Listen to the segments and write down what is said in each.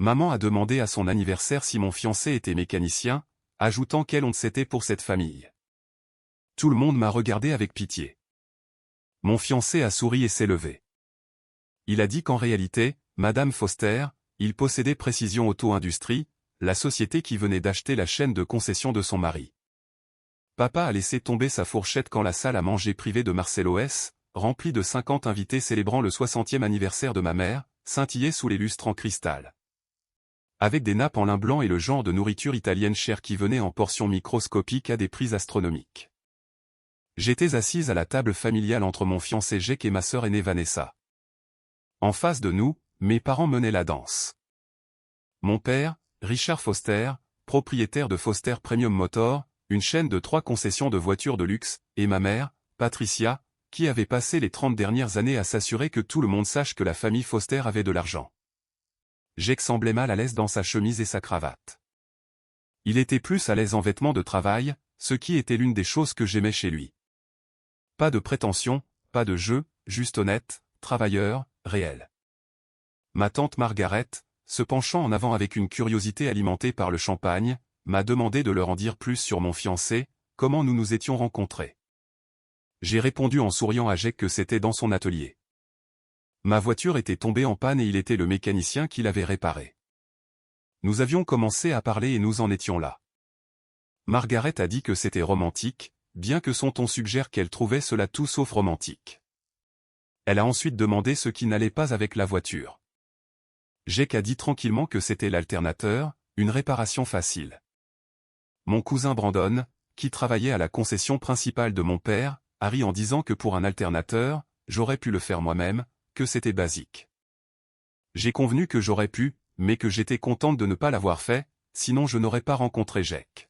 Maman a demandé à son anniversaire si mon fiancé était mécanicien, ajoutant quelle honte c'était pour cette famille. Tout le monde m'a regardé avec pitié. Mon fiancé a souri et s'est levé. Il a dit qu'en réalité, Madame Foster, il possédait Précision Auto-Industrie, la société qui venait d'acheter la chaîne de concession de son mari. Papa a laissé tomber sa fourchette quand la salle à manger privée de Marcelo S., remplie de 50 invités célébrant le 60e anniversaire de ma mère, scintillait sous les lustres en cristal. Avec des nappes en lin blanc et le genre de nourriture italienne chère qui venait en portions microscopiques à des prix astronomiques. J'étais assise à la table familiale entre mon fiancé Jake et ma sœur aînée Vanessa. En face de nous, mes parents menaient la danse. Mon père, Richard Foster, propriétaire de Foster Premium Motor, une chaîne de 3 concessions de voitures de luxe, et ma mère, Patricia, qui avait passé les 30 dernières années à s'assurer que tout le monde sache que la famille Foster avait de l'argent. Jake semblait mal à l'aise dans sa chemise et sa cravate. Il était plus à l'aise en vêtements de travail, ce qui était l'une des choses que j'aimais chez lui. Pas de prétention, pas de jeu, juste honnête, travailleur, réel. Ma tante Margaret, se penchant en avant avec une curiosité alimentée par le champagne, m'a demandé de leur en dire plus sur mon fiancé, comment nous nous étions rencontrés. J'ai répondu en souriant à Jake que c'était dans son atelier. Ma voiture était tombée en panne et il était le mécanicien qui l'avait réparée. Nous avions commencé à parler et nous en étions là. Margaret a dit que c'était romantique, bien que son ton suggère qu'elle trouvait cela tout sauf romantique. Elle a ensuite demandé ce qui n'allait pas avec la voiture. Jake a dit tranquillement que c'était l'alternateur, une réparation facile. Mon cousin Brandon, qui travaillait à la concession principale de mon père, a ri en disant que pour un alternateur, j'aurais pu le faire moi-même, que c'était basique. J'ai convenu que j'aurais pu, mais que j'étais contente de ne pas l'avoir fait, sinon je n'aurais pas rencontré Jake.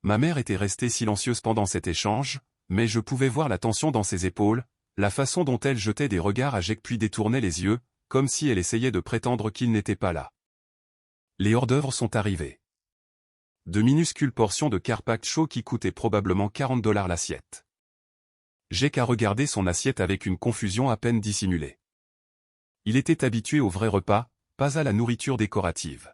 Ma mère était restée silencieuse pendant cet échange, mais je pouvais voir la tension dans ses épaules, la façon dont elle jetait des regards à Jake puis détournait les yeux, comme si elle essayait de prétendre qu'il n'était pas là. Les hors-d'œuvre sont arrivés. De minuscules portions de carpaccio qui coûtaient probablement $40 l'assiette. Jake a regardé son assiette avec une confusion à peine dissimulée. Il était habitué au vrai repas, pas à la nourriture décorative.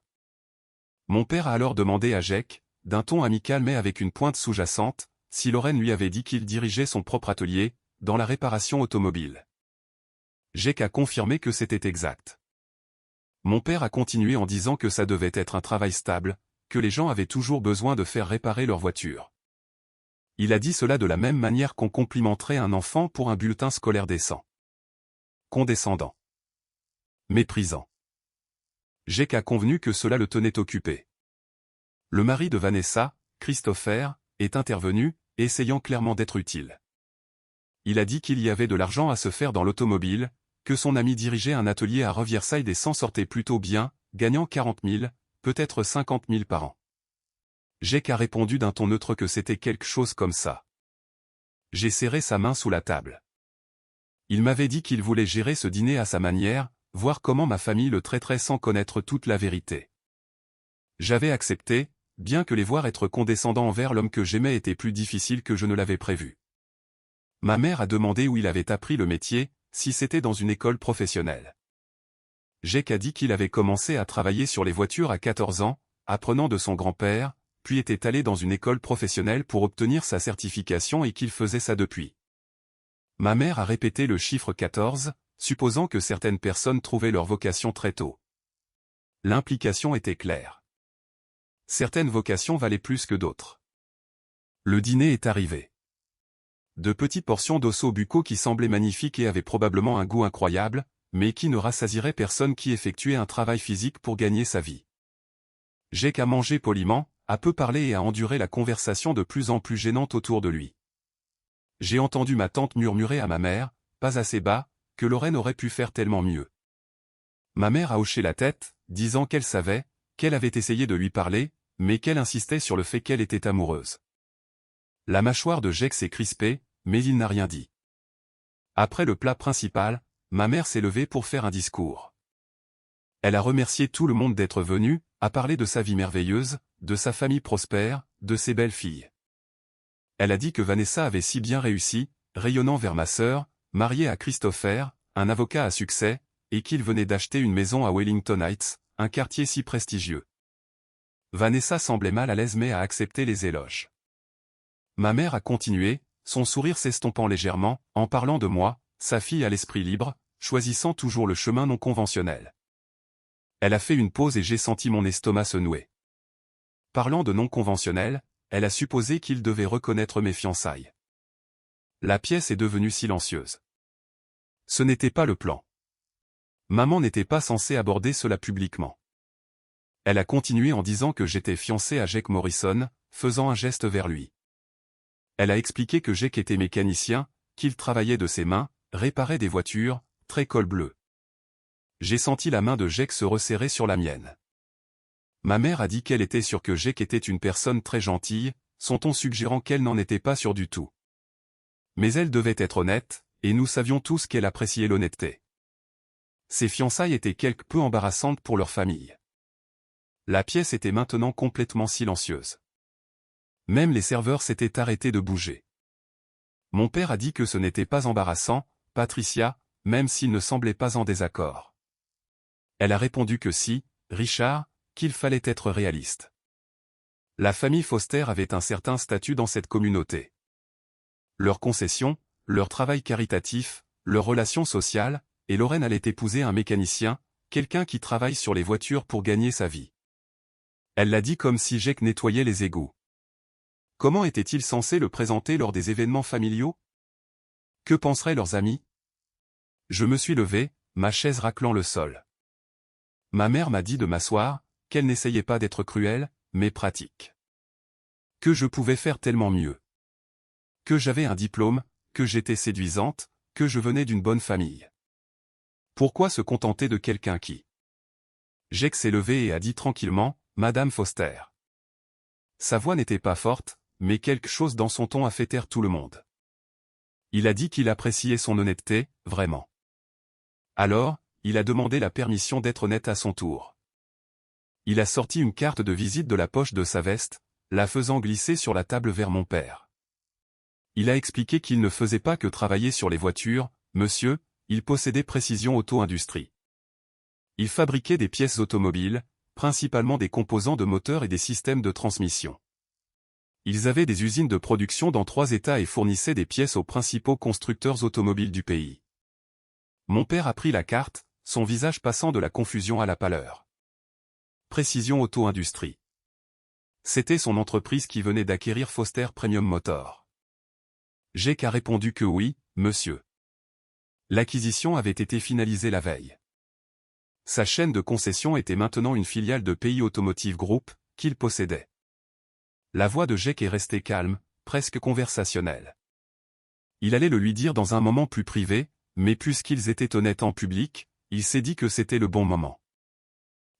Mon père a alors demandé à Jake, d'un ton amical mais avec une pointe sous-jacente, si Lorraine lui avait dit qu'il dirigeait son propre atelier, dans la réparation automobile. Jake a confirmé que c'était exact. Mon père a continué en disant que ça devait être un travail stable, que les gens avaient toujours besoin de faire réparer leur voiture. Il a dit cela de la même manière qu'on complimenterait un enfant pour un bulletin scolaire décent. Condescendant. Méprisant. Jake a convenu que cela le tenait occupé. Le mari de Vanessa, Christopher, est intervenu, essayant clairement d'être utile. Il a dit qu'il y avait de l'argent à se faire dans l'automobile, que son ami dirigeait un atelier à Riverside et s'en sortait plutôt bien, gagnant 40 000, peut-être 50 000 par an. Jake a répondu d'un ton neutre que c'était quelque chose comme ça. J'ai serré sa main sous la table. Il m'avait dit qu'il voulait gérer ce dîner à sa manière, voir comment ma famille le traiterait sans connaître toute la vérité. J'avais accepté, bien que les voir être condescendants envers l'homme que j'aimais était plus difficile que je ne l'avais prévu. Ma mère a demandé où il avait appris le métier, si c'était dans une école professionnelle. Jake a dit qu'il avait commencé à travailler sur les voitures à 14 ans, apprenant de son grand-père, puis était allé dans une école professionnelle pour obtenir sa certification et qu'il faisait ça depuis. Ma mère a répété le chiffre 14, supposant que certaines personnes trouvaient leur vocation très tôt. L'implication était claire. Certaines vocations valaient plus que d'autres. Le dîner est arrivé. De petites portions d'osso-bucco qui semblaient magnifiques et avaient probablement un goût incroyable, mais qui ne rassasieraient personne qui effectuait un travail physique pour gagner sa vie. Jake a mangé poliment, a peu parlé et a enduré la conversation de plus en plus gênante autour de lui. J'ai entendu ma tante murmurer à ma mère, pas assez bas, que Lorraine aurait pu faire tellement mieux. Ma mère a hoché la tête, disant qu'elle savait, qu'elle avait essayé de lui parler, mais qu'elle insistait sur le fait qu'elle était amoureuse. La mâchoire de Jake s'est crispée, mais il n'a rien dit. Après le plat principal, ma mère s'est levée pour faire un discours. Elle a remercié tout le monde d'être venu, a parlé de sa vie merveilleuse, de sa famille prospère, de ses belles filles. Elle a dit que Vanessa avait si bien réussi, rayonnant vers ma sœur, mariée à Christopher, un avocat à succès, et qu'il venait d'acheter une maison à Wellington Heights, un quartier si prestigieux. Vanessa semblait mal à l'aise mais a accepté les éloges. Ma mère a continué, son sourire s'estompant légèrement, en parlant de moi, sa fille à l'esprit libre, choisissant toujours le chemin non conventionnel. Elle a fait une pause et j'ai senti mon estomac se nouer. Parlant de non conventionnel, elle a supposé qu'il devait reconnaître mes fiançailles. La pièce est devenue silencieuse. Ce n'était pas le plan. Maman n'était pas censée aborder cela publiquement. Elle a continué en disant que j'étais fiancé à Jake Morrison, faisant un geste vers lui. Elle a expliqué que Jake était mécanicien, qu'il travaillait de ses mains, réparait des voitures, très col bleu. J'ai senti la main de Jake se resserrer sur la mienne. Ma mère a dit qu'elle était sûre que Jake était une personne très gentille, son ton suggérant qu'elle n'en était pas sûre du tout. Mais elle devait être honnête, et nous savions tous qu'elle appréciait l'honnêteté. Ses fiançailles étaient quelque peu embarrassantes pour leur famille. La pièce était maintenant complètement silencieuse. Même les serveurs s'étaient arrêtés de bouger. Mon père a dit que ce n'était pas embarrassant, Patricia, même s'il ne semblait pas en désaccord. Elle a répondu que si, Richard, qu'il fallait être réaliste. La famille Foster avait un certain statut dans cette communauté. Leurs concessions, leur travail caritatif, leurs relations sociales, et Lorraine allait épouser un mécanicien, quelqu'un qui travaille sur les voitures pour gagner sa vie. Elle l'a dit comme si Jake nettoyait les égouts. Comment était-il censé le présenter lors des événements familiaux? Que penseraient leurs amis? Je me suis levé, ma chaise raclant le sol. Ma mère m'a dit de m'asseoir, qu'elle n'essayait pas d'être cruelle, mais pratique. Que je pouvais faire tellement mieux. Que j'avais un diplôme, que j'étais séduisante, que je venais d'une bonne famille. Pourquoi se contenter de quelqu'un qui... Jake s'est levé et a dit tranquillement, « Madame Foster ». Sa voix n'était pas forte, mais quelque chose dans son ton a fait taire tout le monde. Il a dit qu'il appréciait son honnêteté, vraiment. Alors, il a demandé la permission d'être honnête à son tour. Il a sorti une carte de visite de la poche de sa veste, la faisant glisser sur la table vers mon père. Il a expliqué qu'il ne faisait pas que travailler sur les voitures, monsieur, il possédait Précision Auto-Industrie. Il fabriquait des pièces automobiles, principalement des composants de moteurs et des systèmes de transmission. Ils avaient des usines de production dans 3 États et fournissaient des pièces aux principaux constructeurs automobiles du pays. Mon père a pris la carte, son visage passant de la confusion à la pâleur. Précision Auto-Industrie. C'était son entreprise qui venait d'acquérir Foster Premium Motor. Jake a répondu que oui, monsieur. L'acquisition avait été finalisée la veille. Sa chaîne de concession était maintenant une filiale de PI Automotive Group, qu'il possédait. La voix de Jake est restée calme, presque conversationnelle. Il allait le lui dire dans un moment plus privé, mais puisqu'ils étaient honnêtes en public, il s'est dit que c'était le bon moment.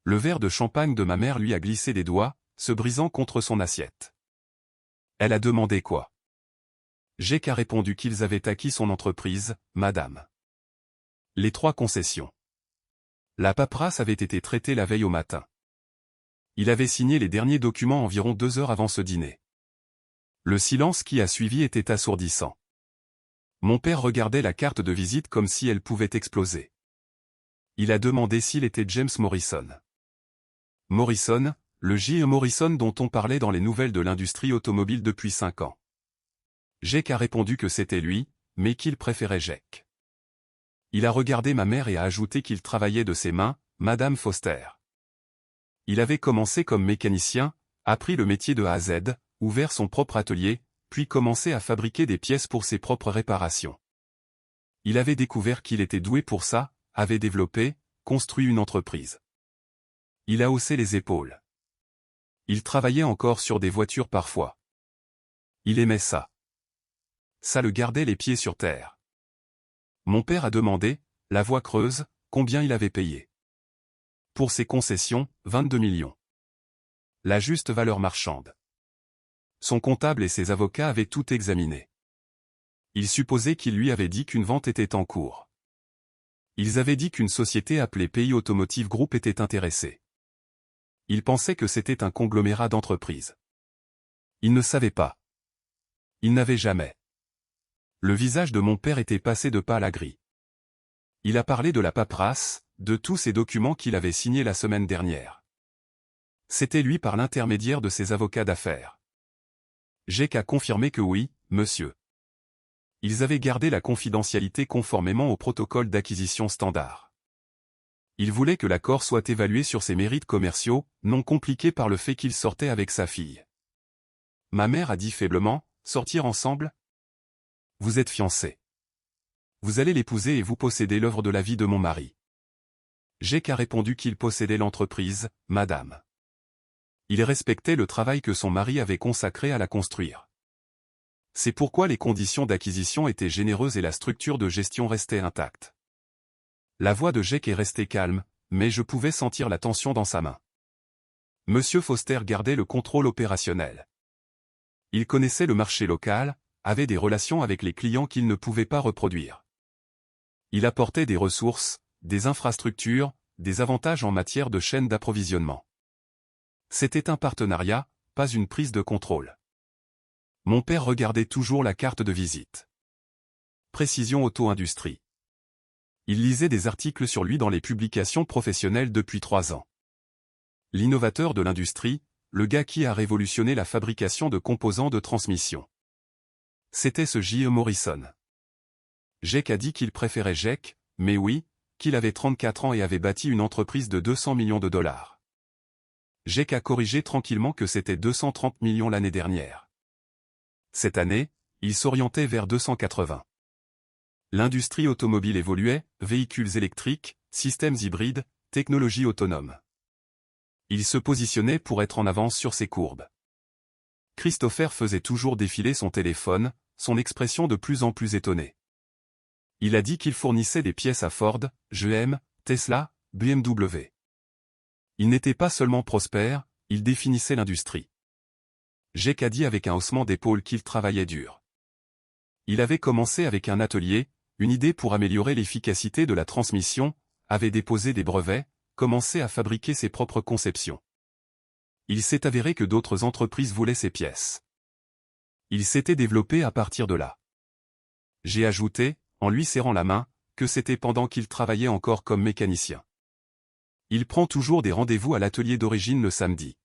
Le verre de champagne de ma mère lui a glissé des doigts, se brisant contre son assiette. Elle a demandé quoi? Jake a répondu qu'ils avaient acquis son entreprise, madame. Les 3 concessions. La paperasse avait été traitée la veille au matin. Il avait signé les derniers documents environ 2 heures avant ce dîner. Le silence qui a suivi était assourdissant. Mon père regardait la carte de visite comme si elle pouvait exploser. Il a demandé s'il était James Morrison. Morrison, le J.E. Morrison dont on parlait dans les nouvelles de l'industrie automobile depuis 5 ans. Jake a répondu que c'était lui, mais qu'il préférait Jake. Il a regardé ma mère et a ajouté qu'il travaillait de ses mains, Madame Foster. Il avait commencé comme mécanicien, appris le métier de A à Z, ouvert son propre atelier, puis commencé à fabriquer des pièces pour ses propres réparations. Il avait découvert qu'il était doué pour ça, avait développé, construit une entreprise. Il a haussé les épaules. Il travaillait encore sur des voitures parfois. Il aimait ça. Ça le gardait les pieds sur terre. Mon père a demandé, la voix creuse, combien il avait payé. Pour ses concessions, 22 millions. La juste valeur marchande. Son comptable et ses avocats avaient tout examiné. Ils supposaient qu'il lui avait dit qu'une vente était en cours. Ils avaient dit qu'une société appelée PI Automotive Group était intéressée. Ils pensaient que c'était un conglomérat d'entreprises. Ils ne savaient pas. Ils n'avaient jamais. Le visage de mon père était passé de pâle à gris. Il a parlé de la paperasse, de tous ces documents qu'il avait signés la semaine dernière. C'était lui par l'intermédiaire de ses avocats d'affaires. Jake a confirmé que oui, monsieur. Ils avaient gardé la confidentialité conformément au protocole d'acquisition standard. Il voulait que l'accord soit évalué sur ses mérites commerciaux, non compliqués par le fait qu'il sortait avec sa fille. Ma mère a dit faiblement, « Sortir ensemble ? Vous êtes fiancés. Vous allez l'épouser et vous possédez l'œuvre de la vie de mon mari. » Jake a répondu qu'il possédait l'entreprise, madame. Il respectait le travail que son mari avait consacré à la construire. C'est pourquoi les conditions d'acquisition étaient généreuses et la structure de gestion restait intacte. La voix de Jake est restée calme, mais je pouvais sentir la tension dans sa main. Monsieur Foster gardait le contrôle opérationnel. Il connaissait le marché local, avait des relations avec les clients qu'il ne pouvait pas reproduire. Il apportait des ressources, des infrastructures, des avantages en matière de chaîne d'approvisionnement. C'était un partenariat, pas une prise de contrôle. Mon père regardait toujours la carte de visite. Précision Auto-Industrie. Il lisait des articles sur lui dans les publications professionnelles depuis 3 ans. L'innovateur de l'industrie, le gars qui a révolutionné la fabrication de composants de transmission. C'était ce J.E. Morrison. Jake a dit qu'il préférait Jake, mais oui, qu'il avait 34 ans et avait bâti une entreprise de 200 millions de dollars. Jake a corrigé tranquillement que c'était 230 millions l'année dernière. Cette année, il s'orientait vers 280. L'industrie automobile évoluait, véhicules électriques, systèmes hybrides, technologies autonomes. Il se positionnait pour être en avance sur ces courbes. Christopher faisait toujours défiler son téléphone, son expression de plus en plus étonnée. Il a dit qu'il fournissait des pièces à Ford, GM, Tesla, BMW. Il n'était pas seulement prospère, il définissait l'industrie. Jake a dit avec un haussement d'épaule qu'il travaillait dur. Il avait commencé avec un atelier, une idée pour améliorer l'efficacité de la transmission, avait déposé des brevets, commencé à fabriquer ses propres conceptions. Il s'est avéré que d'autres entreprises voulaient ses pièces. Il s'était développé à partir de là. J'ai ajouté, en lui serrant la main, que c'était pendant qu'il travaillait encore comme mécanicien. Il prend toujours des rendez-vous à l'atelier d'origine le samedi.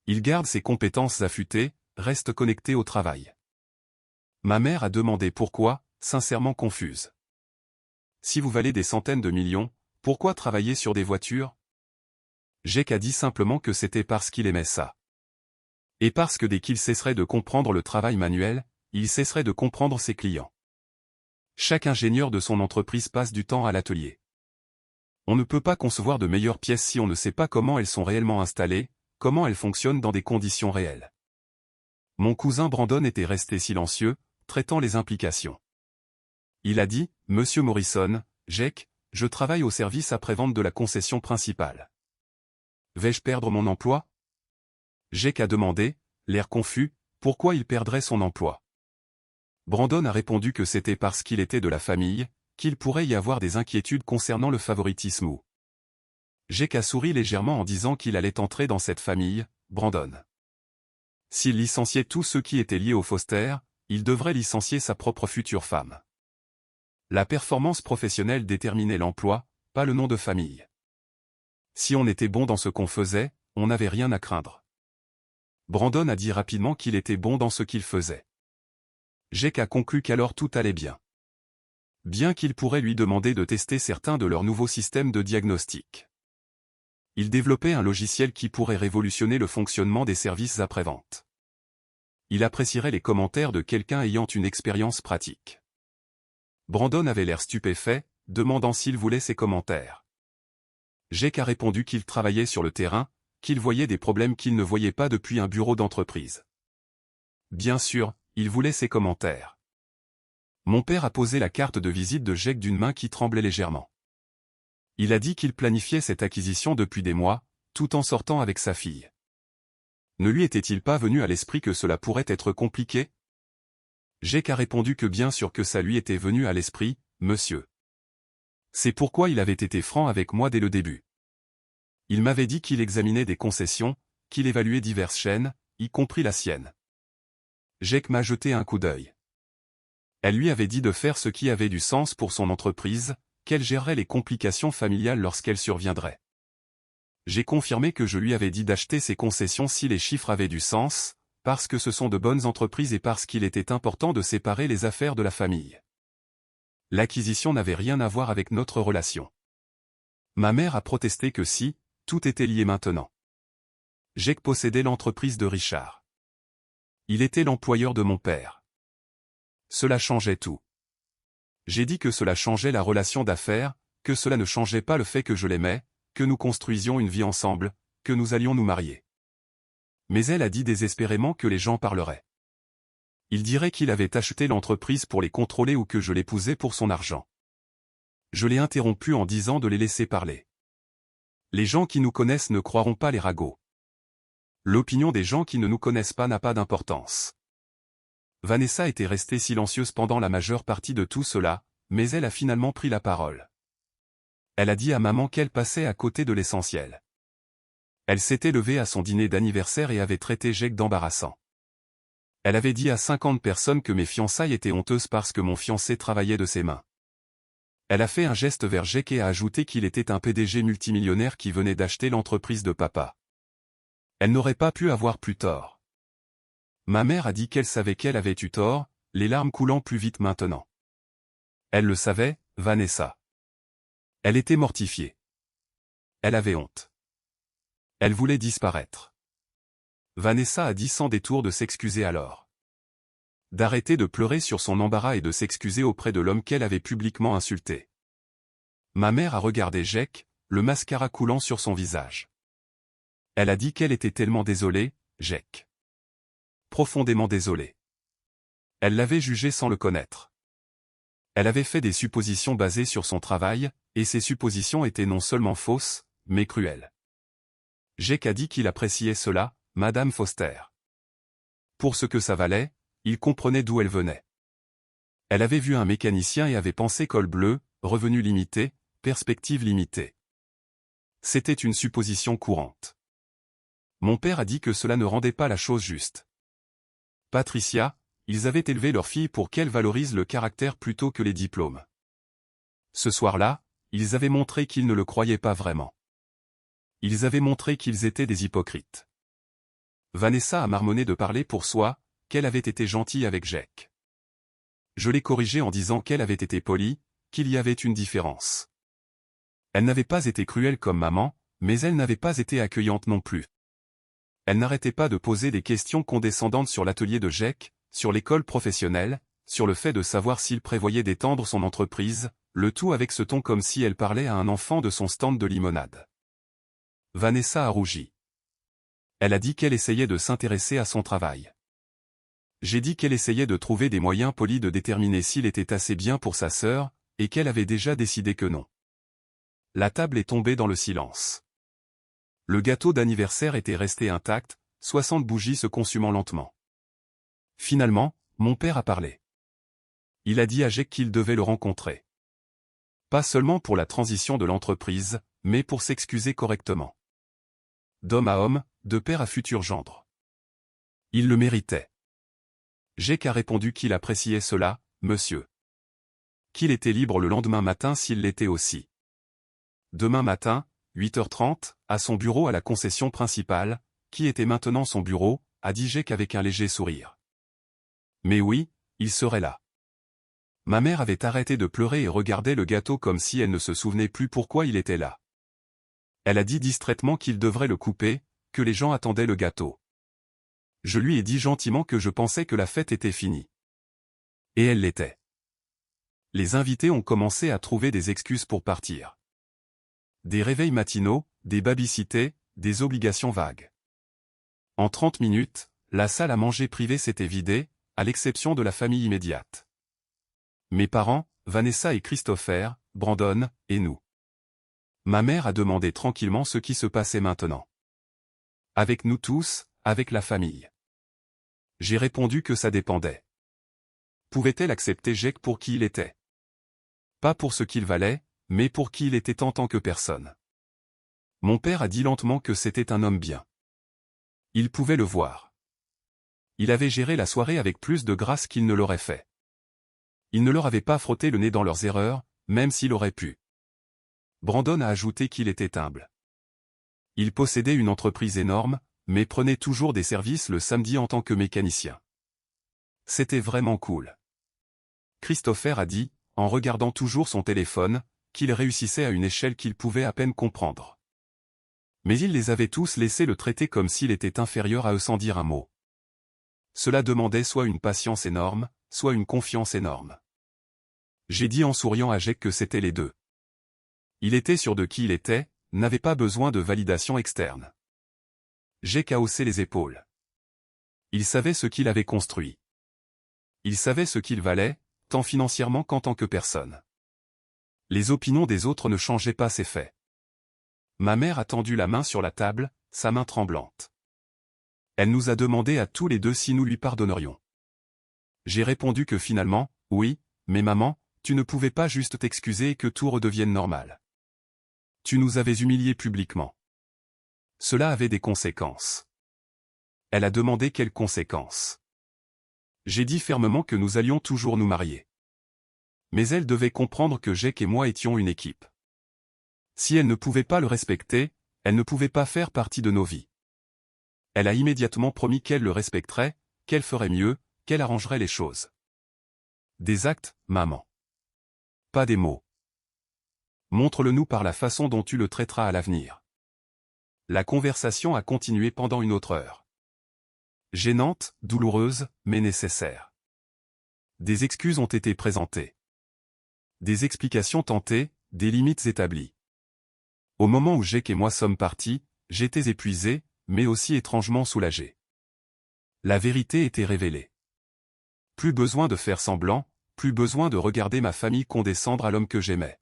Il garde ses compétences affûtées, reste connecté au travail. Ma mère a demandé pourquoi, sincèrement confuse. Si vous valez des centaines de millions, pourquoi travailler sur des voitures? Jake a dit simplement que c'était parce qu'il aimait ça. Et parce que dès qu'il cesserait de comprendre le travail manuel, il cesserait de comprendre ses clients. Chaque ingénieur de son entreprise passe du temps à l'atelier. On ne peut pas concevoir de meilleures pièces si on ne sait pas comment elles sont réellement installées, comment elles fonctionnent dans des conditions réelles. Mon cousin Brandon était resté silencieux, traitant les implications. Il a dit, « Monsieur Morrison, Jake, je travaille au service après-vente de la concession principale. Vais-je perdre mon emploi ?» Jake a demandé, l'air confus, pourquoi il perdrait son emploi. Brandon a répondu que c'était parce qu'il était de la famille, qu'il pourrait y avoir des inquiétudes concernant le favoritisme ou. Jake a souri légèrement en disant qu'il allait entrer dans cette famille, Brandon. S'il licenciait tous ceux qui étaient liés au Foster, il devrait licencier sa propre future femme. La performance professionnelle déterminait l'emploi, pas le nom de famille. Si on était bon dans ce qu'on faisait, on n'avait rien à craindre. Brandon a dit rapidement qu'il était bon dans ce qu'il faisait. Jake a conclu qu'alors tout allait bien. Bien qu'il pourrait lui demander de tester certains de leurs nouveaux systèmes de diagnostic. Il développait un logiciel qui pourrait révolutionner le fonctionnement des services après-vente. Il apprécierait les commentaires de quelqu'un ayant une expérience pratique. Brandon avait l'air stupéfait, demandant s'il voulait ses commentaires. Jake a répondu qu'il travaillait sur le terrain, qu'il voyait des problèmes qu'il ne voyait pas depuis un bureau d'entreprise. Bien sûr, il voulait ses commentaires. Mon père a posé la carte de visite de Jake d'une main qui tremblait légèrement. Il a dit qu'il planifiait cette acquisition depuis des mois, tout en sortant avec sa fille. Ne lui était-il pas venu à l'esprit que cela pourrait être compliqué? Jake a répondu que bien sûr que ça lui était venu à l'esprit, monsieur. C'est pourquoi il avait été franc avec moi dès le début. Il m'avait dit qu'il examinait des concessions, qu'il évaluait diverses chaînes, y compris la sienne. Jake m'a jeté un coup d'œil. Elle lui avait dit de faire ce qui avait du sens pour son entreprise, qu'elle gérerait les complications familiales lorsqu'elles surviendraient. J'ai confirmé que je lui avais dit d'acheter ces concessions si les chiffres avaient du sens, parce que ce sont de bonnes entreprises et parce qu'il était important de séparer les affaires de la famille. L'acquisition n'avait rien à voir avec notre relation. Ma mère a protesté que si, tout était lié maintenant. Jake possédait l'entreprise de Richard. Il était l'employeur de mon père. Cela changeait tout. J'ai dit que cela changeait la relation d'affaires, que cela ne changeait pas le fait que je l'aimais, que nous construisions une vie ensemble, que nous allions nous marier. Mais elle a dit désespérément que les gens parleraient. Il dirait qu'il avait acheté l'entreprise pour les contrôler ou que je l'épousais pour son argent. Je l'ai interrompu en disant de les laisser parler. Les gens qui nous connaissent ne croiront pas les ragots. L'opinion des gens qui ne nous connaissent pas n'a pas d'importance. Vanessa était restée silencieuse pendant la majeure partie de tout cela, mais elle a finalement pris la parole. Elle a dit à maman qu'elle passait à côté de l'essentiel. Elle s'était levée à son dîner d'anniversaire et avait traité Jake d'embarrassant. Elle avait dit à 50 personnes que mes fiançailles étaient honteuses parce que mon fiancé travaillait de ses mains. Elle a fait un geste vers Jake et a ajouté qu'il était un PDG multimillionnaire qui venait d'acheter l'entreprise de papa. Elle n'aurait pas pu avoir plus tort. Ma mère a dit qu'elle savait qu'elle avait eu tort, les larmes coulant plus vite maintenant. Elle le savait, Vanessa. Elle était mortifiée. Elle avait honte. Elle voulait disparaître. Vanessa a dit sans détour de s'excuser alors. D'arrêter de pleurer sur son embarras et de s'excuser auprès de l'homme qu'elle avait publiquement insulté. Ma mère a regardé Jake, le mascara coulant sur son visage. Elle a dit qu'elle était tellement désolée, Jake. Profondément désolée. Elle l'avait jugé sans le connaître. Elle avait fait des suppositions basées sur son travail, et ces suppositions étaient non seulement fausses, mais cruelles. Jake a dit qu'il appréciait cela, Madame Foster. Pour ce que ça valait, il comprenait d'où elle venait. Elle avait vu un mécanicien et avait pensé col bleu, revenu limité, perspective limitée. C'était une supposition courante. Mon père a dit que cela ne rendait pas la chose juste. Patricia, ils avaient élevé leur fille pour qu'elle valorise le caractère plutôt que les diplômes. Ce soir-là, ils avaient montré qu'ils ne le croyaient pas vraiment. Ils avaient montré qu'ils étaient des hypocrites. Vanessa a marmonné de parler pour soi, qu'elle avait été gentille avec Jake. Je l'ai corrigée en disant qu'elle avait été polie, qu'il y avait une différence. Elle n'avait pas été cruelle comme maman, mais elle n'avait pas été accueillante non plus. Elle n'arrêtait pas de poser des questions condescendantes sur l'atelier de Jake, sur l'école professionnelle, sur le fait de savoir s'il prévoyait d'étendre son entreprise, le tout avec ce ton comme si elle parlait à un enfant de son stand de limonade. Vanessa a rougi. Elle a dit qu'elle essayait de s'intéresser à son travail. J'ai dit qu'elle essayait de trouver des moyens polis de déterminer s'il était assez bien pour sa sœur, et qu'elle avait déjà décidé que non. La table est tombée dans le silence. Le gâteau d'anniversaire était resté intact, 60 bougies se consumant lentement. Finalement, mon père a parlé. Il a dit à Jake qu'il devait le rencontrer. Pas seulement pour la transition de l'entreprise, mais pour s'excuser correctement. D'homme à homme, de père à futur gendre. Il le méritait. Jake a répondu qu'il appréciait cela, monsieur. Qu'il était libre le lendemain matin s'il l'était aussi. Demain matin, 8h30, à son bureau à la concession principale, qui était maintenant son bureau, a dit Jake avec un léger sourire. Mais oui, il serait là. Ma mère avait arrêté de pleurer et regardait le gâteau comme si elle ne se souvenait plus pourquoi il était là. Elle a dit distraitement qu'il devrait le couper, que les gens attendaient le gâteau. Je lui ai dit gentiment que je pensais que la fête était finie. Et elle l'était. Les invités ont commencé à trouver des excuses pour partir. Des réveils matinaux, des baby-sittés, des obligations vagues. En 30 minutes, la salle à manger privée s'était vidée, à l'exception de la famille immédiate. Mes parents, Vanessa et Christopher, Brandon, et nous. Ma mère a demandé tranquillement ce qui se passait maintenant. Avec nous tous, avec la famille. J'ai répondu que ça dépendait. Pouvait-elle accepter Jake pour qui il était? Pas pour ce qu'il valait, mais pour qui il était en tant que personne. Mon père a dit lentement que c'était un homme bien. Il pouvait le voir. Il avait géré la soirée avec plus de grâce qu'il ne l'aurait fait. Il ne leur avait pas frotté le nez dans leurs erreurs, même s'il aurait pu. Brandon a ajouté qu'il était humble. Il possédait une entreprise énorme, mais prenait toujours des services le samedi en tant que mécanicien. C'était vraiment cool. Christopher a dit, en regardant toujours son téléphone, qu'il réussissait à une échelle qu'il pouvait à peine comprendre. Mais il les avait tous laissés le traiter comme s'il était inférieur à eux sans dire un mot. Cela demandait soit une patience énorme, soit une confiance énorme. J'ai dit en souriant à Jake que c'était les deux. Il était sûr de qui il était, n'avait pas besoin de validation externe. Jake a haussé les épaules. Il savait ce qu'il avait construit. Il savait ce qu'il valait, tant financièrement qu'en tant que personne. Les opinions des autres ne changeaient pas ses faits. Ma mère a tendu la main sur la table, sa main tremblante. Elle nous a demandé à tous les deux si nous lui pardonnerions. J'ai répondu que finalement, oui, mais maman, tu ne pouvais pas juste t'excuser et que tout redevienne normal. Tu nous avais humiliés publiquement. Cela avait des conséquences. Elle a demandé quelles conséquences. J'ai dit fermement que nous allions toujours nous marier. Mais elle devait comprendre que Jake et moi étions une équipe. Si elle ne pouvait pas le respecter, elle ne pouvait pas faire partie de nos vies. Elle a immédiatement promis qu'elle le respecterait, qu'elle ferait mieux, qu'elle arrangerait les choses. Des actes, maman. Pas des mots. Montre-le-nous par la façon dont tu le traiteras à l'avenir. La conversation a continué pendant une autre heure. Gênante, douloureuse, mais nécessaire. Des excuses ont été présentées. Des explications tentées, des limites établies. Au moment où Jake et moi sommes partis, j'étais épuisé, mais aussi étrangement soulagé. La vérité était révélée. Plus besoin de faire semblant, plus besoin de regarder ma famille condescendre à l'homme que j'aimais.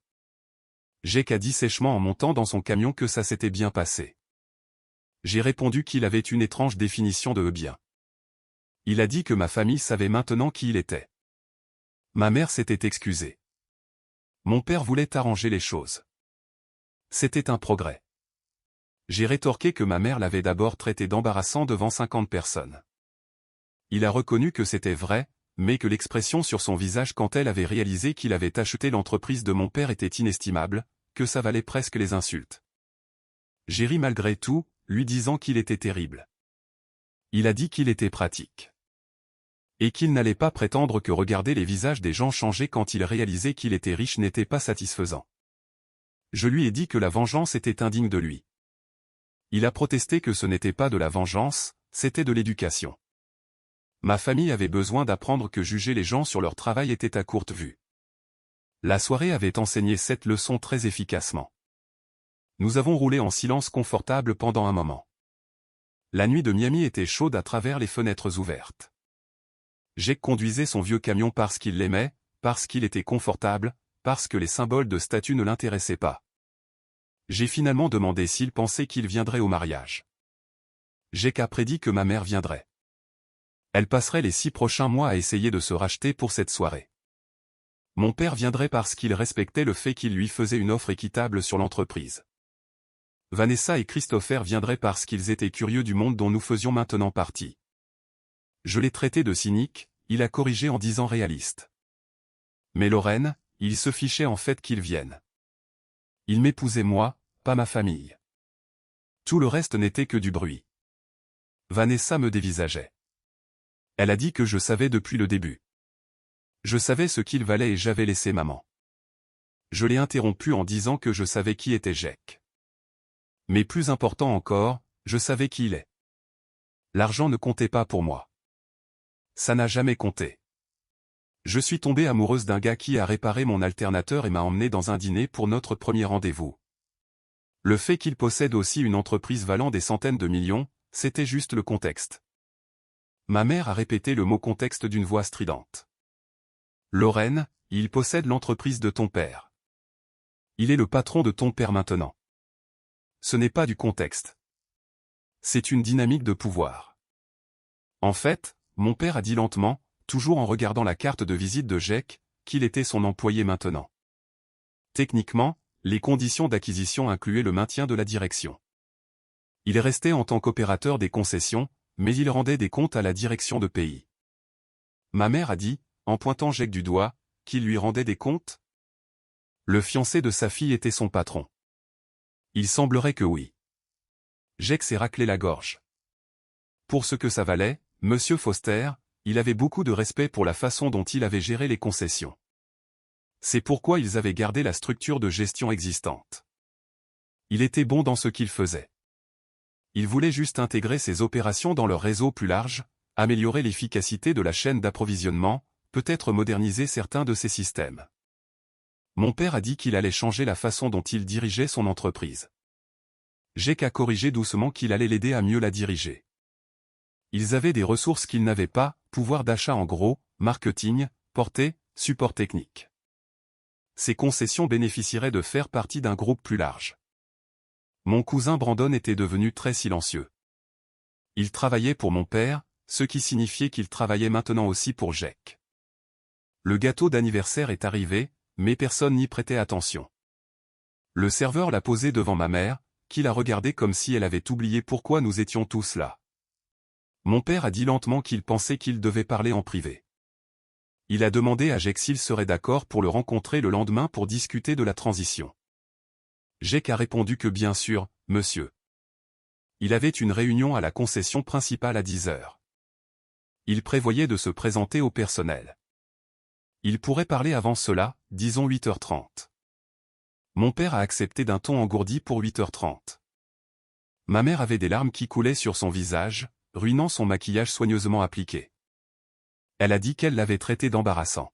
Jake a dit sèchement en montant dans son camion que ça s'était bien passé. J'ai répondu qu'il avait une étrange définition de bien. Il a dit que ma famille savait maintenant qui il était. Ma mère s'était excusée. Mon père voulait arranger les choses. C'était un progrès. J'ai rétorqué que ma mère l'avait d'abord traité d'embarrassant devant 50 personnes. Il a reconnu que c'était vrai, mais que l'expression sur son visage quand elle avait réalisé qu'il avait acheté l'entreprise de mon père était inestimable, que ça valait presque les insultes. J'ai ri malgré tout, lui disant qu'il était terrible. Il a dit qu'il était pratique. Et qu'il n'allait pas prétendre que regarder les visages des gens changer quand il réalisait qu'il était riche n'était pas satisfaisant. Je lui ai dit que la vengeance était indigne de lui. Il a protesté que ce n'était pas de la vengeance, c'était de l'éducation. Ma famille avait besoin d'apprendre que juger les gens sur leur travail était à courte vue. La soirée avait enseigné cette leçon très efficacement. Nous avons roulé en silence confortable pendant un moment. La nuit de Miami était chaude à travers les fenêtres ouvertes. Jake conduisait son vieux camion parce qu'il l'aimait, parce qu'il était confortable, parce que les symboles de statut ne l'intéressaient pas. J'ai finalement demandé s'il pensait qu'il viendrait au mariage. Jake a prédit que ma mère viendrait. Elle passerait les 6 prochains mois à essayer de se racheter pour cette soirée. Mon père viendrait parce qu'il respectait le fait qu'il lui faisait une offre équitable sur l'entreprise. Vanessa et Christopher viendraient parce qu'ils étaient curieux du monde dont nous faisions maintenant partie. Je l'ai traité de cynique, il a corrigé en disant réaliste. Mais Lorraine, il se fichait en fait qu'ils viennent. Il m'épousait moi, pas ma famille. Tout le reste n'était que du bruit. Vanessa me dévisageait. Elle a dit que je savais depuis le début. Je savais ce qu'il valait et j'avais laissé maman. Je l'ai interrompu en disant que je savais qui était Jake. Mais plus important encore, je savais qui il est. L'argent ne comptait pas pour moi. Ça n'a jamais compté. Je suis tombée amoureuse d'un gars qui a réparé mon alternateur et m'a emmené dans un dîner pour notre premier rendez-vous. Le fait qu'il possède aussi une entreprise valant des centaines de millions, c'était juste le contexte. Ma mère a répété le mot contexte d'une voix stridente. Lorraine, il possède l'entreprise de ton père. Il est le patron de ton père maintenant. Ce n'est pas du contexte. C'est une dynamique de pouvoir. En fait, mon père a dit lentement, toujours en regardant la carte de visite de Jake, qu'il était son employé maintenant. Techniquement, les conditions d'acquisition incluaient le maintien de la direction. Il restait en tant qu'opérateur des concessions, mais il rendait des comptes à la direction de pays. Ma mère a dit, en pointant Jake du doigt, qu'il lui rendait des comptes. Le fiancé de sa fille était son patron. Il semblerait que oui. Jake s'est raclé la gorge. Pour ce que ça valait, Monsieur Foster, il avait beaucoup de respect pour la façon dont il avait géré les concessions. C'est pourquoi ils avaient gardé la structure de gestion existante. Il était bon dans ce qu'il faisait. Il voulait juste intégrer ses opérations dans leur réseau plus large, améliorer l'efficacité de la chaîne d'approvisionnement, peut-être moderniser certains de ses systèmes. Mon père a dit qu'il allait changer la façon dont il dirigeait son entreprise. J'ai qu'à corriger doucement qu'il allait l'aider à mieux la diriger. Ils avaient des ressources qu'ils n'avaient pas, pouvoir d'achat en gros, marketing, portée, support technique. Ces concessions bénéficieraient de faire partie d'un groupe plus large. Mon cousin Brandon était devenu très silencieux. Il travaillait pour mon père, ce qui signifiait qu'il travaillait maintenant aussi pour Jake. Le gâteau d'anniversaire est arrivé, mais personne n'y prêtait attention. Le serveur l'a posé devant ma mère, qui l'a regardé comme si elle avait oublié pourquoi nous étions tous là. Mon père a dit lentement qu'il pensait qu'il devait parler en privé. Il a demandé à Jake s'il serait d'accord pour le rencontrer le lendemain pour discuter de la transition. Jake a répondu que bien sûr, monsieur. Il avait une réunion à la concession principale à 10 heures. Il prévoyait de se présenter au personnel. Il pourrait parler avant cela, disons 8h30. Mon père a accepté d'un ton engourdi pour 8h30. Ma mère avait des larmes qui coulaient sur son visage, ruinant son maquillage soigneusement appliqué. Elle a dit qu'elle l'avait traité d'embarrassant.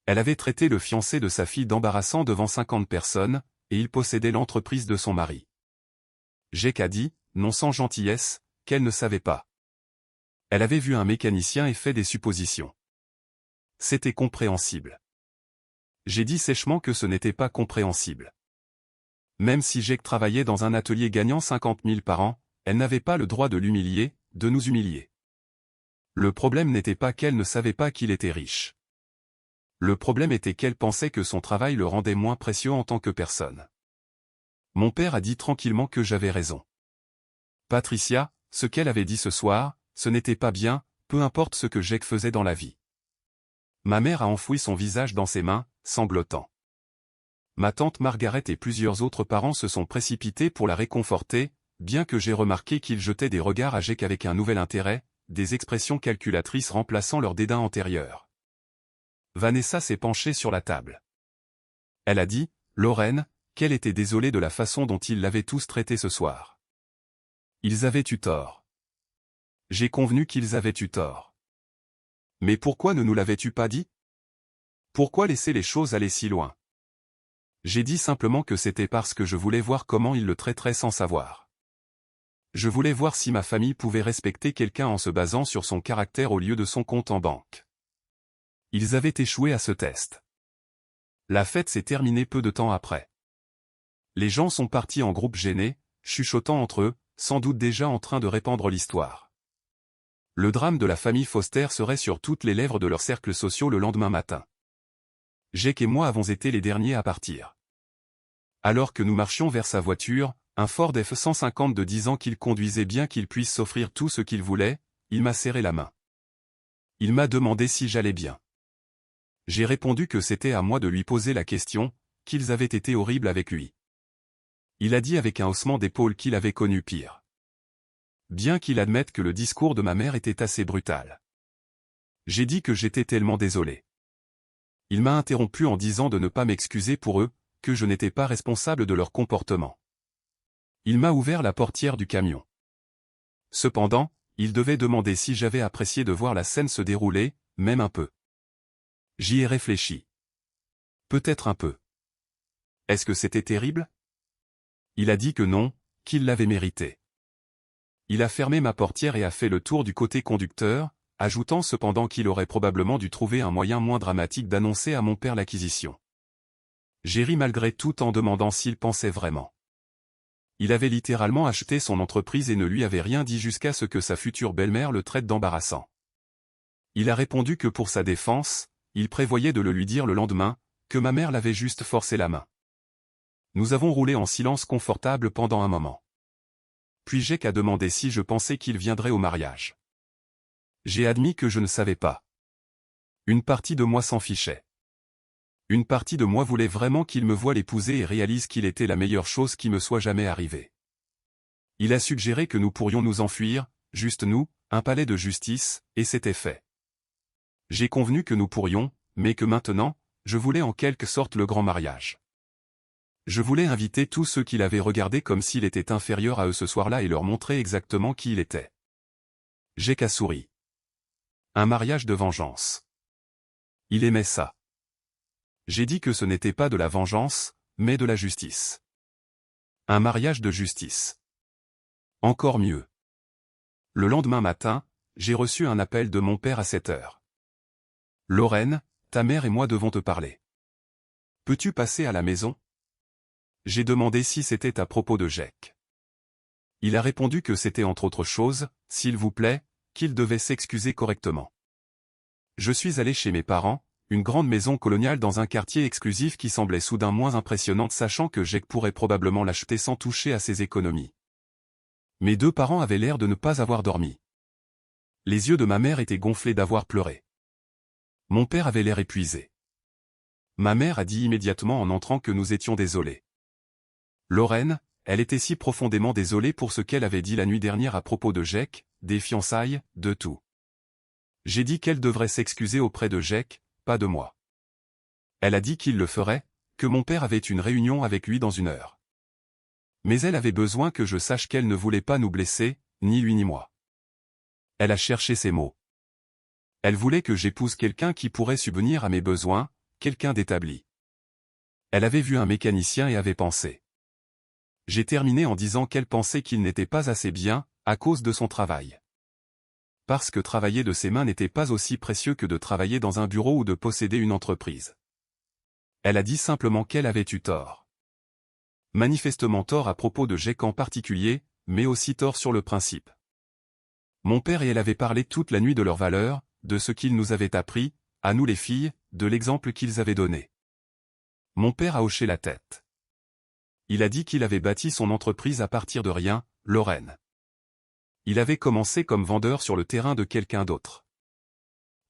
Elle avait traité le fiancé de sa fille d'embarrassant devant 50 personnes, et il possédait l'entreprise de son mari. Jake a dit, non sans gentillesse, qu'elle ne savait pas. Elle avait vu un mécanicien et fait des suppositions. C'était compréhensible. J'ai dit sèchement que ce n'était pas compréhensible. Même si Jake travaillait dans un atelier gagnant 50 000 par an, elle n'avait pas le droit de l'humilier, de nous humilier. Le problème n'était pas qu'elle ne savait pas qu'il était riche. Le problème était qu'elle pensait que son travail le rendait moins précieux en tant que personne. Mon père a dit tranquillement que j'avais raison. Patricia, ce qu'elle avait dit ce soir, ce n'était pas bien, peu importe ce que Jake faisait dans la vie. Ma mère a enfoui son visage dans ses mains, sanglotant. Ma tante Margaret et plusieurs autres parents se sont précipités pour la réconforter, bien que j'ai remarqué qu'ils jetaient des regards à Jake avec un nouvel intérêt, des expressions calculatrices remplaçant leur dédain antérieur. Vanessa s'est penchée sur la table. Elle a dit, Lorraine, qu'elle était désolée de la façon dont ils l'avaient tous traité ce soir. Ils avaient eu tort. J'ai convenu qu'ils avaient eu tort. Mais pourquoi ne nous l'avais-tu pas dit? Pourquoi laisser les choses aller si loin? J'ai dit simplement que c'était parce que je voulais voir comment ils le traiteraient sans savoir. Je voulais voir si ma famille pouvait respecter quelqu'un en se basant sur son caractère au lieu de son compte en banque. Ils avaient échoué à ce test. La fête s'est terminée peu de temps après. Les gens sont partis en groupe gênés, chuchotant entre eux, sans doute déjà en train de répandre l'histoire. Le drame de la famille Foster serait sur toutes les lèvres de leurs cercles sociaux le lendemain matin. Jake et moi avons été les derniers à partir. Alors que nous marchions vers sa voiture, un Ford F-150 de 10 ans qu'il conduisait bien qu'il puisse s'offrir tout ce qu'il voulait, il m'a serré la main. Il m'a demandé si j'allais bien. J'ai répondu que c'était à moi de lui poser la question, qu'ils avaient été horribles avec lui. Il a dit avec un haussement d'épaule qu'il avait connu pire. Bien qu'il admette que le discours de ma mère était assez brutal. J'ai dit que j'étais tellement désolé. Il m'a interrompu en disant de ne pas m'excuser pour eux, que je n'étais pas responsable de leur comportement. Il m'a ouvert la portière du camion. Cependant, il devait demander si j'avais apprécié de voir la scène se dérouler, même un peu. J'y ai réfléchi. Peut-être un peu. Est-ce que c'était terrible? Il a dit que non, qu'il l'avait mérité. Il a fermé ma portière et a fait le tour du côté conducteur, ajoutant cependant qu'il aurait probablement dû trouver un moyen moins dramatique d'annoncer à mon père l'acquisition. J'ai ri malgré tout en demandant s'il pensait vraiment. Il avait littéralement acheté son entreprise et ne lui avait rien dit jusqu'à ce que sa future belle-mère le traite d'embarrassant. Il a répondu que pour sa défense, il prévoyait de le lui dire le lendemain, que ma mère l'avait juste forcé la main. Nous avons roulé en silence confortable pendant un moment. Puis Jake a demandé si je pensais qu'il viendrait au mariage. J'ai admis que je ne savais pas. Une partie de moi s'en fichait. Une partie de moi voulait vraiment qu'il me voie l'épouser et réalise qu'il était la meilleure chose qui me soit jamais arrivée. Il a suggéré que nous pourrions nous enfuir, juste nous, un palais de justice, et c'était fait. J'ai convenu que nous pourrions, mais que maintenant, je voulais en quelque sorte le grand mariage. Je voulais inviter tous ceux qui l'avaient regardé comme s'il était inférieur à eux ce soir-là et leur montrer exactement qui il était. Jake a souri. Un mariage de vengeance. Il aimait ça. J'ai dit que ce n'était pas de la vengeance, mais de la justice. Un mariage de justice. Encore mieux. Le lendemain matin, j'ai reçu un appel de mon père à 7 heures. Lorraine, ta mère et moi devons te parler. Peux-tu passer à la maison? J'ai demandé si c'était à propos de Jake. Il a répondu que c'était entre autres choses, s'il vous plaît, qu'il devait s'excuser correctement. Je suis allé chez mes parents, une grande maison coloniale dans un quartier exclusif qui semblait soudain moins impressionnante sachant que Jake pourrait probablement l'acheter sans toucher à ses économies. Mes deux parents avaient l'air de ne pas avoir dormi. Les yeux de ma mère étaient gonflés d'avoir pleuré. Mon père avait l'air épuisé. Ma mère a dit immédiatement en entrant que nous étions désolés. Lorraine, elle était si profondément désolée pour ce qu'elle avait dit la nuit dernière à propos de Jake, des fiançailles, de tout. J'ai dit qu'elle devrait s'excuser auprès de Jake, pas de moi. Elle a dit qu'il le ferait, que mon père avait une réunion avec lui dans 1 heure. Mais elle avait besoin que je sache qu'elle ne voulait pas nous blesser, ni lui ni moi. Elle a cherché ses mots. Elle voulait que j'épouse quelqu'un qui pourrait subvenir à mes besoins, quelqu'un d'établi. Elle avait vu un mécanicien et avait pensé. J'ai terminé en disant qu'elle pensait qu'il n'était pas assez bien, à cause de son travail. Parce que travailler de ses mains n'était pas aussi précieux que de travailler dans un bureau ou de posséder une entreprise. Elle a dit simplement qu'elle avait eu tort. Manifestement tort à propos de Jake en particulier, mais aussi tort sur le principe. Mon père et elle avaient parlé toute la nuit de leurs valeurs, de ce qu'ils nous avaient appris, à nous les filles, de l'exemple qu'ils avaient donné. Mon père a hoché la tête. Il a dit qu'il avait bâti son entreprise à partir de rien, Lorraine. Il avait commencé comme vendeur sur le terrain de quelqu'un d'autre.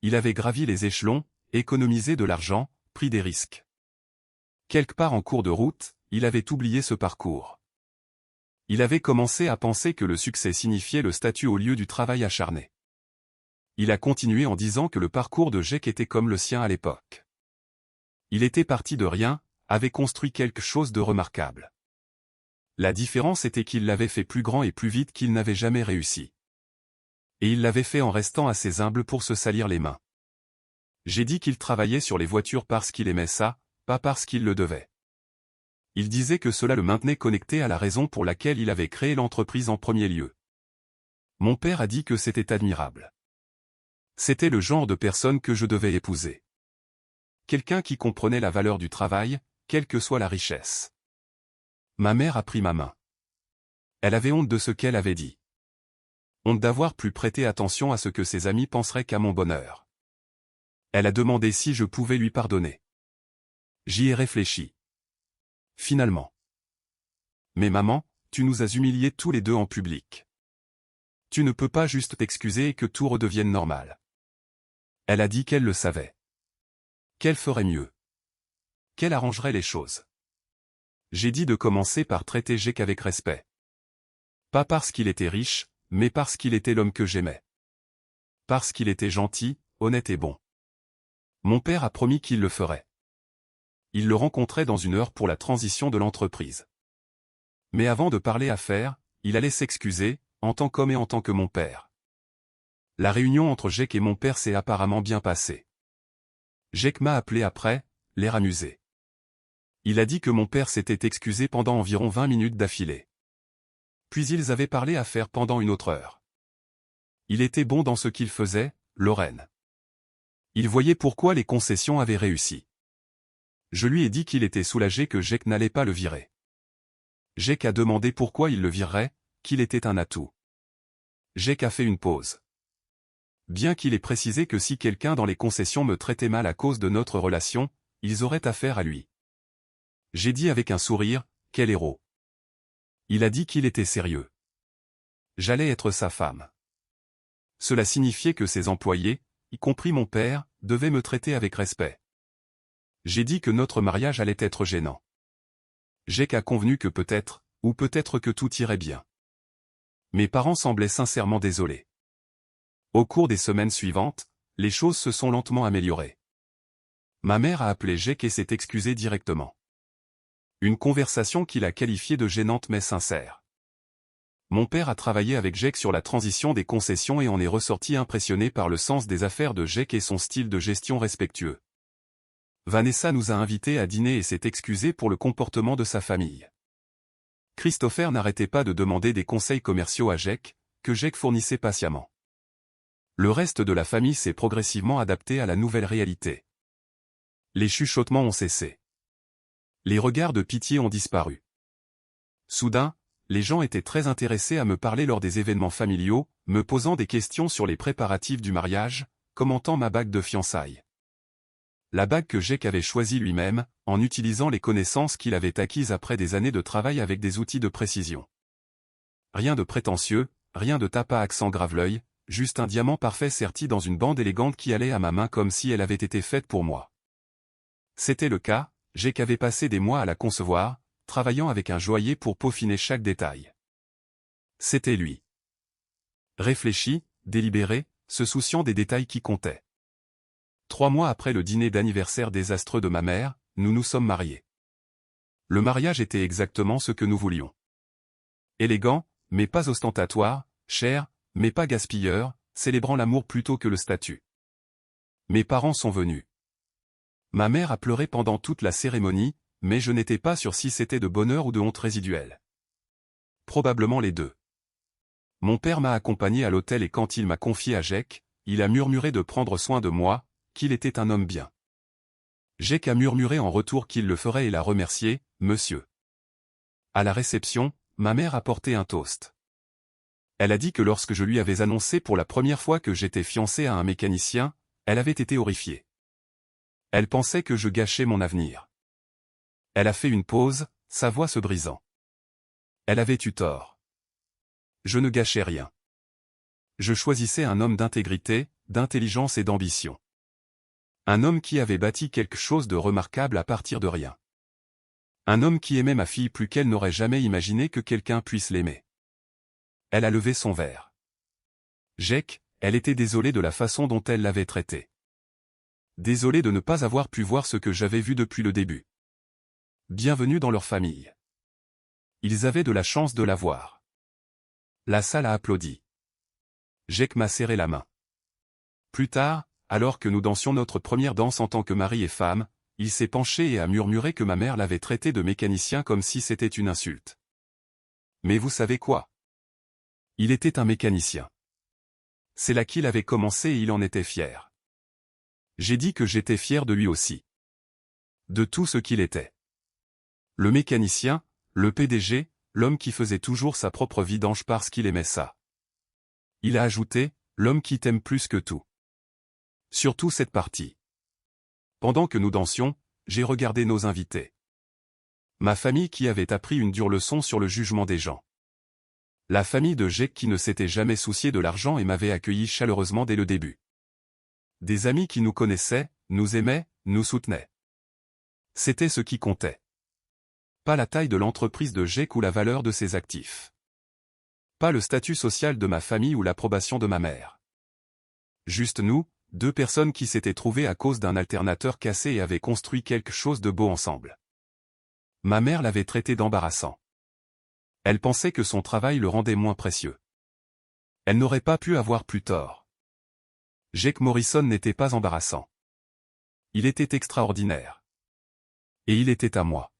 Il avait gravi les échelons, économisé de l'argent, pris des risques. Quelque part en cours de route, il avait oublié ce parcours. Il avait commencé à penser que le succès signifiait le statut au lieu du travail acharné. Il a continué en disant que le parcours de Jake était comme le sien à l'époque. Il était parti de rien, avait construit quelque chose de remarquable. La différence était qu'il l'avait fait plus grand et plus vite qu'il n'avait jamais réussi. Et il l'avait fait en restant assez humble pour se salir les mains. J'ai dit qu'il travaillait sur les voitures parce qu'il aimait ça, pas parce qu'il le devait. Il disait que cela le maintenait connecté à la raison pour laquelle il avait créé l'entreprise en premier lieu. Mon père a dit que c'était admirable. C'était le genre de personne que je devais épouser. Quelqu'un qui comprenait la valeur du travail, quelle que soit la richesse. Ma mère a pris ma main. Elle avait honte de ce qu'elle avait dit. Honte d'avoir plus prêté attention à ce que ses amis penseraient qu'à mon bonheur. Elle a demandé si je pouvais lui pardonner. J'y ai réfléchi. Finalement. Mais maman, tu nous as humiliés tous les deux en public. Tu ne peux pas juste t'excuser et que tout redevienne normal. Elle a dit qu'elle le savait. Qu'elle ferait mieux. Qu'elle arrangerait les choses. J'ai dit de commencer par traiter Jake avec respect. Pas parce qu'il était riche, mais parce qu'il était l'homme que j'aimais. Parce qu'il était gentil, honnête et bon. Mon père a promis qu'il le ferait. Il le rencontrait dans 1 heure pour la transition de l'entreprise. Mais avant de parler affaires, il allait s'excuser, en tant qu'homme et en tant que mon père. La réunion entre Jake et mon père s'est apparemment bien passée. Jake m'a appelé après, l'air amusé. Il a dit que mon père s'était excusé pendant environ 20 minutes d'affilée. Puis ils avaient parlé affaires pendant 1 autre heure. Il était bon dans ce qu'il faisait, Lorraine. Il voyait pourquoi les concessions avaient réussi. Je lui ai dit qu'il était soulagé que Jake n'allait pas le virer. Jake a demandé pourquoi il le virerait, qu'il était un atout. Jake a fait une pause. Bien qu'il ait précisé que si quelqu'un dans les concessions me traitait mal à cause de notre relation, ils auraient affaire à lui. J'ai dit avec un sourire, quel héros. Il a dit qu'il était sérieux. J'allais être sa femme. Cela signifiait que ses employés, y compris mon père, devaient me traiter avec respect. J'ai dit que notre mariage allait être gênant. Jake a convenu que peut-être, ou peut-être que tout irait bien. Mes parents semblaient sincèrement désolés. Au cours des semaines suivantes, les choses se sont lentement améliorées. Ma mère a appelé Jake et s'est excusée directement. Une conversation qu'il a qualifiée de gênante mais sincère. Mon père a travaillé avec Jake sur la transition des concessions et en est ressorti impressionné par le sens des affaires de Jake et son style de gestion respectueux. Vanessa nous a invités à dîner et s'est excusée pour le comportement de sa famille. Christopher n'arrêtait pas de demander des conseils commerciaux à Jake, que Jake fournissait patiemment. Le reste de la famille s'est progressivement adapté à la nouvelle réalité. Les chuchotements ont cessé. Les regards de pitié ont disparu. Soudain, les gens étaient très intéressés à me parler lors des événements familiaux, me posant des questions sur les préparatifs du mariage, commentant ma bague de fiançailles. La bague que Jake avait choisie lui-même, en utilisant les connaissances qu'il avait acquises après des années de travail avec des outils de précision. Rien de prétentieux, rien de tape à accent grave-l'œil, juste un diamant parfait serti dans une bande élégante qui allait à ma main comme si elle avait été faite pour moi. C'était le cas, Jake avait passé des mois à la concevoir, travaillant avec un joaillier pour peaufiner chaque détail. C'était lui. Réfléchi, délibéré, se souciant des détails qui comptaient. 3 mois après le dîner d'anniversaire désastreux de ma mère, nous nous sommes mariés. Le mariage était exactement ce que nous voulions. Élégant, mais pas ostentatoire, cher, mais pas gaspilleur, célébrant l'amour plutôt que le statut. Mes parents sont venus. Ma mère a pleuré pendant toute la cérémonie, mais je n'étais pas sûr si c'était de bonheur ou de honte résiduelle. Probablement les deux. Mon père m'a accompagné à l'hôtel et quand il m'a confié à Jake, il a murmuré de prendre soin de moi, qu'il était un homme bien. Jake a murmuré en retour qu'il le ferait et l'a remercié, monsieur. À la réception, ma mère a porté un toast. Elle a dit que lorsque je lui avais annoncé pour la première fois que j'étais fiancé à un mécanicien, elle avait été horrifiée. Elle pensait que je gâchais mon avenir. Elle a fait une pause, sa voix se brisant. Elle avait eu tort. Je ne gâchais rien. Je choisissais un homme d'intégrité, d'intelligence et d'ambition. Un homme qui avait bâti quelque chose de remarquable à partir de rien. Un homme qui aimait ma fille plus qu'elle n'aurait jamais imaginé que quelqu'un puisse l'aimer. Elle a levé son verre. Jake, elle était désolée de la façon dont elle l'avait traité. Désolée de ne pas avoir pu voir ce que j'avais vu depuis le début. Bienvenue dans leur famille. Ils avaient de la chance de la voir. La salle a applaudi. Jake m'a serré la main. Plus tard, alors que nous dansions notre première danse en tant que mari et femme, il s'est penché et a murmuré que ma mère l'avait traité de mécanicien comme si c'était une insulte. Mais vous savez quoi? Il était un mécanicien. C'est là qu'il avait commencé et il en était fier. J'ai dit que j'étais fier de lui aussi. De tout ce qu'il était. Le mécanicien, le PDG, l'homme qui faisait toujours sa propre vidange parce qu'il aimait ça. Il a ajouté, l'homme qui t'aime plus que tout. Surtout cette partie. Pendant que nous dansions, j'ai regardé nos invités. Ma famille qui avait appris une dure leçon sur le jugement des gens. La famille de Jake qui ne s'était jamais soucié de l'argent et m'avait accueilli chaleureusement dès le début. Des amis qui nous connaissaient, nous aimaient, nous soutenaient. C'était ce qui comptait. Pas la taille de l'entreprise de Jake ou la valeur de ses actifs. Pas le statut social de ma famille ou l'approbation de ma mère. Juste nous, 2 personnes qui s'étaient trouvées à cause d'un alternateur cassé et avaient construit quelque chose de beau ensemble. Ma mère l'avait traité d'embarrassant. Elle pensait que son travail le rendait moins précieux. Elle n'aurait pas pu avoir plus tort. Jake Morrison n'était pas embarrassant. Il était extraordinaire. Et il était à moi.